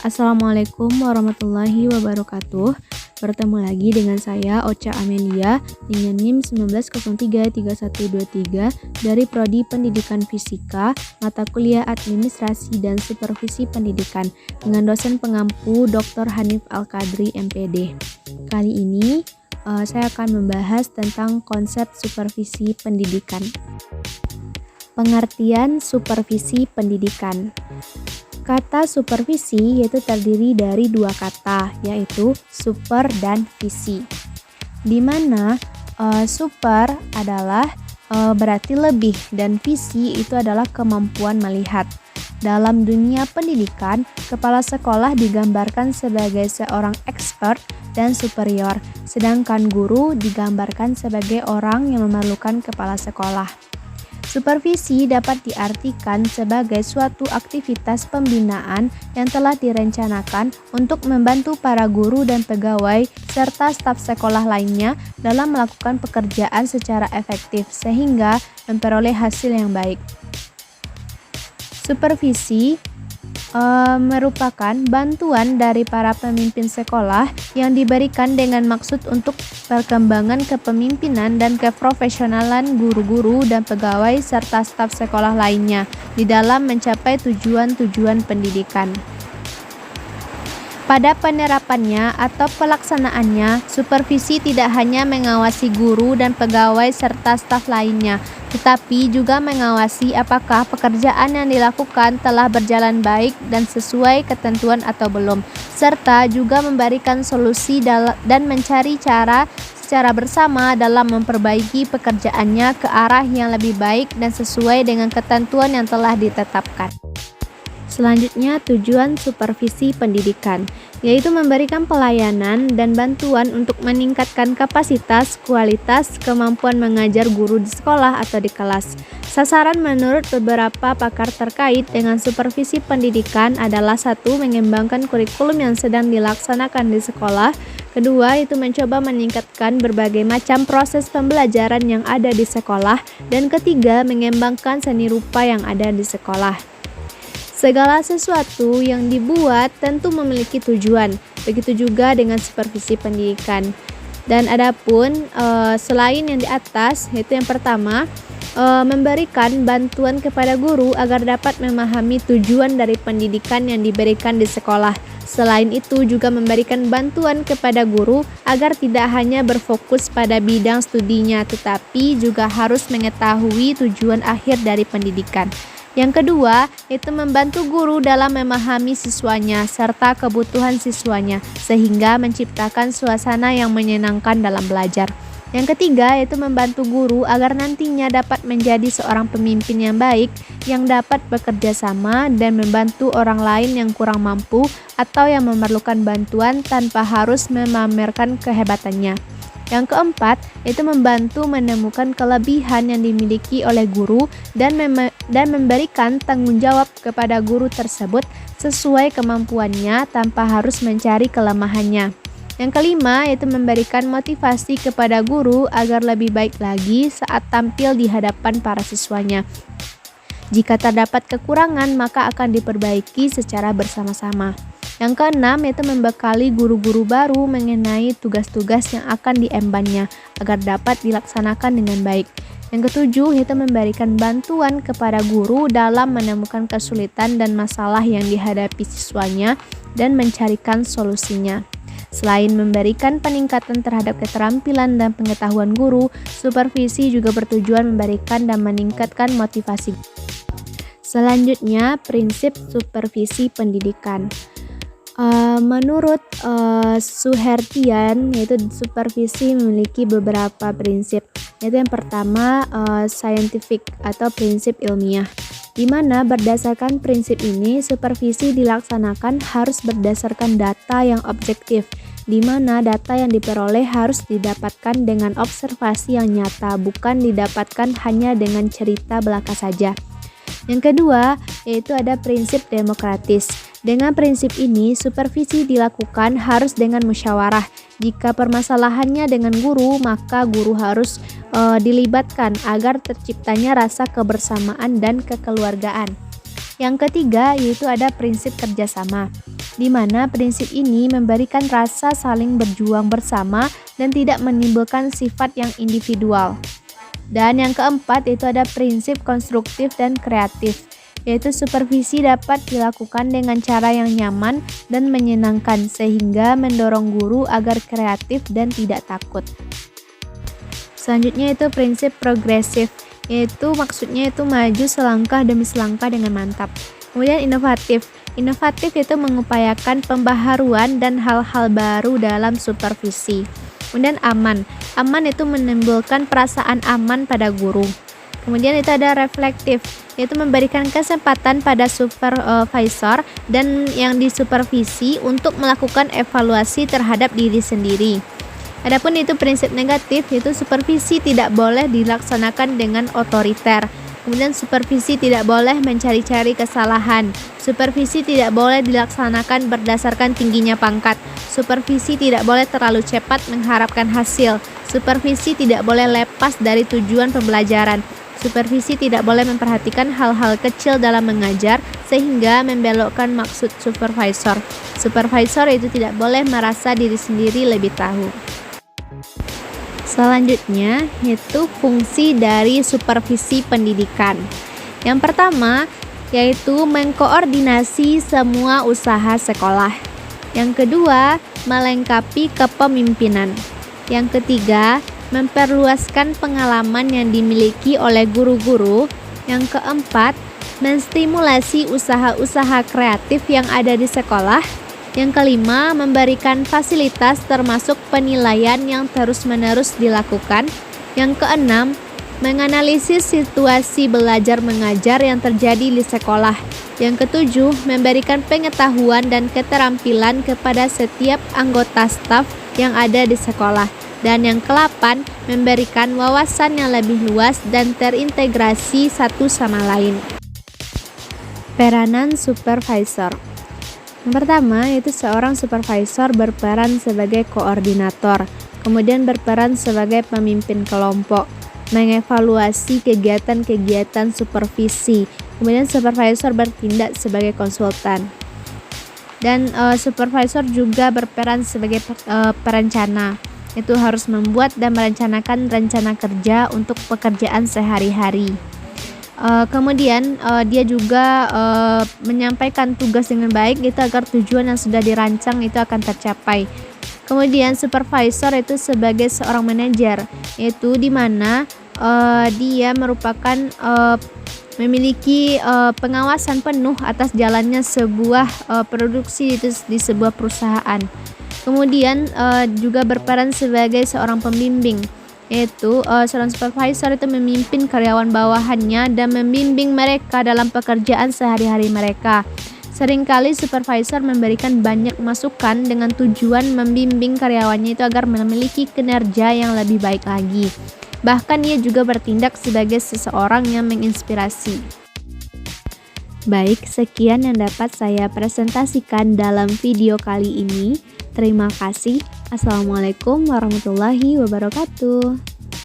Assalamualaikum warahmatullahi wabarakatuh. Bertemu lagi dengan saya Ocha Amelia dengan NIM 19033123 dari Prodi Pendidikan Fisika, mata kuliah Administrasi dan Supervisi Pendidikan dengan dosen pengampu Dr. Hanif Al-Qadri MPD. Kali ini saya akan membahas tentang konsep supervisi pendidikan. Pengertian supervisi pendidikan. Kata supervisi yaitu terdiri dari dua kata, yaitu super dan visi. Di mana super adalah berarti lebih dan visi itu adalah kemampuan melihat. Dalam dunia pendidikan, kepala sekolah digambarkan sebagai seorang expert dan superior, sedangkan guru digambarkan sebagai orang yang memerlukan kepala sekolah. Supervisi dapat diartikan sebagai suatu aktivitas pembinaan yang telah direncanakan untuk membantu para guru dan pegawai serta staf sekolah lainnya dalam melakukan pekerjaan secara efektif sehingga memperoleh hasil yang baik. Supervisi merupakan bantuan dari para pemimpin sekolah yang diberikan dengan maksud untuk perkembangan kepemimpinan dan keprofesionalan guru-guru dan pegawai serta staf sekolah lainnya di dalam mencapai tujuan-tujuan pendidikan. Pada penerapannya atau pelaksanaannya, supervisi tidak hanya mengawasi guru dan pegawai serta staf lainnya, tetapi juga mengawasi apakah pekerjaan yang dilakukan telah berjalan baik dan sesuai ketentuan atau belum, serta juga memberikan solusi dan mencari cara secara bersama dalam memperbaiki pekerjaannya ke arah yang lebih baik dan sesuai dengan ketentuan yang telah ditetapkan. Selanjutnya, tujuan supervisi pendidikan, yaitu memberikan pelayanan dan bantuan untuk meningkatkan kapasitas, kualitas, kemampuan mengajar guru di sekolah atau di kelas. Sasaran menurut beberapa pakar terkait dengan supervisi pendidikan adalah: 1. Mengembangkan kurikulum yang sedang dilaksanakan di sekolah. Kedua, itu mencoba meningkatkan berbagai macam proses pembelajaran yang ada di sekolah. Dan ketiga, mengembangkan seni rupa yang ada di sekolah. Segala sesuatu yang dibuat tentu memiliki tujuan, begitu juga dengan supervisi pendidikan. Dan adapun selain yang di atas, yaitu yang pertama, memberikan bantuan kepada guru agar dapat memahami tujuan dari pendidikan yang diberikan di sekolah. Selain itu juga memberikan bantuan kepada guru agar tidak hanya berfokus pada bidang studinya, tetapi juga harus mengetahui tujuan akhir dari pendidikan. Yang kedua, itu membantu guru dalam memahami siswanya serta kebutuhan siswanya, sehingga menciptakan suasana yang menyenangkan dalam belajar. Yang ketiga, itu membantu guru agar nantinya dapat menjadi seorang pemimpin yang baik, yang dapat bekerja sama dan membantu orang lain yang kurang mampu atau yang memerlukan bantuan tanpa harus memamerkan kehebatannya. Yang keempat, itu membantu menemukan kelebihan yang dimiliki oleh guru dan memberikan tanggung jawab kepada guru tersebut sesuai kemampuannya tanpa harus mencari kelemahannya. Yang kelima, itu memberikan motivasi kepada guru agar lebih baik lagi saat tampil di hadapan para siswanya. Jika terdapat kekurangan, maka akan diperbaiki secara bersama-sama. Yang keenam, yaitu membekali guru-guru baru mengenai tugas-tugas yang akan diembannya agar dapat dilaksanakan dengan baik. Yang ketujuh, yaitu memberikan bantuan kepada guru dalam menemukan kesulitan dan masalah yang dihadapi siswanya dan mencarikan solusinya. Selain memberikan peningkatan terhadap keterampilan dan pengetahuan guru, supervisi juga bertujuan memberikan dan meningkatkan motivasi. Selanjutnya, prinsip supervisi pendidikan. Menurut Suhertian, yaitu supervisi memiliki beberapa prinsip, yaitu yang pertama scientific atau prinsip ilmiah, di mana berdasarkan prinsip ini supervisi dilaksanakan harus berdasarkan data yang objektif, di mana data yang diperoleh harus didapatkan dengan observasi yang nyata, bukan didapatkan hanya dengan cerita belaka saja. Yang kedua, yaitu ada prinsip demokratis. Dengan prinsip ini, supervisi dilakukan harus dengan musyawarah. Jika permasalahannya dengan guru, maka guru harus dilibatkan agar terciptanya rasa kebersamaan dan kekeluargaan. Yang ketiga yaitu ada prinsip kerjasama, di mana prinsip ini memberikan rasa saling berjuang bersama dan tidak menimbulkan sifat yang individual. Dan yang keempat itu ada prinsip konstruktif dan kreatif, yaitu supervisi dapat dilakukan dengan cara yang nyaman dan menyenangkan sehingga mendorong guru agar kreatif dan tidak takut. Selanjutnya itu prinsip progresif, yaitu maksudnya itu maju selangkah demi selangkah dengan mantap. Kemudian inovatif. Inovatif itu mengupayakan pembaharuan dan hal-hal baru dalam supervisi. Kemudian aman. Aman itu menimbulkan perasaan aman pada guru. Kemudian itu ada reflektif, yaitu memberikan kesempatan pada supervisor dan yang disupervisi untuk melakukan evaluasi terhadap diri sendiri. Adapun itu prinsip negatif, yaitu supervisi tidak boleh dilaksanakan dengan otoriter. Kemudian supervisi tidak boleh mencari-cari kesalahan. Supervisi tidak boleh dilaksanakan berdasarkan tingginya pangkat. Supervisi tidak boleh terlalu cepat mengharapkan hasil. Supervisi tidak boleh lepas dari tujuan pembelajaran. Supervisi tidak boleh memperhatikan hal-hal kecil dalam mengajar sehingga membelokkan maksud supervisor. Supervisor itu tidak boleh merasa diri sendiri lebih tahu. Selanjutnya yaitu fungsi dari supervisi pendidikan. Yang pertama yaitu mengkoordinasi semua usaha sekolah. Yang kedua, melengkapi kepemimpinan. Yang ketiga, memperluaskan pengalaman yang dimiliki oleh guru-guru. Yang keempat, menstimulasi usaha-usaha kreatif yang ada di sekolah. Yang kelima, memberikan fasilitas termasuk penilaian yang terus-menerus dilakukan. Yang keenam, menganalisis situasi belajar mengajar yang terjadi di sekolah. Yang ketujuh, memberikan pengetahuan dan keterampilan kepada setiap anggota staf yang ada di sekolah. Dan yang ke-8, memberikan wawasan yang lebih luas dan terintegrasi satu sama lain. Peranan supervisor. Yang pertama, yaitu seorang supervisor berperan sebagai koordinator, kemudian berperan sebagai pemimpin kelompok, mengevaluasi kegiatan-kegiatan supervisi, kemudian supervisor bertindak sebagai konsultan. Dan supervisor juga berperan sebagai perencana, itu harus membuat dan merencanakan rencana kerja untuk pekerjaan sehari-hari. Kemudian dia juga menyampaikan tugas dengan baik itu agar tujuan yang sudah dirancang itu akan tercapai. Kemudian supervisor itu sebagai seorang manajer, yaitu di mana dia merupakan memiliki pengawasan penuh atas jalannya sebuah produksi itu di sebuah perusahaan. Kemudian juga berperan sebagai seorang pembimbing, yaitu seorang supervisor itu memimpin karyawan bawahannya dan membimbing mereka dalam pekerjaan sehari-hari mereka. Seringkali supervisor memberikan banyak masukan dengan tujuan membimbing karyawannya itu agar memiliki kinerja yang lebih baik lagi. Bahkan ia juga bertindak sebagai seseorang yang menginspirasi. Baik, sekian yang dapat saya presentasikan dalam video kali ini. Terima kasih. Assalamualaikum warahmatullahi wabarakatuh.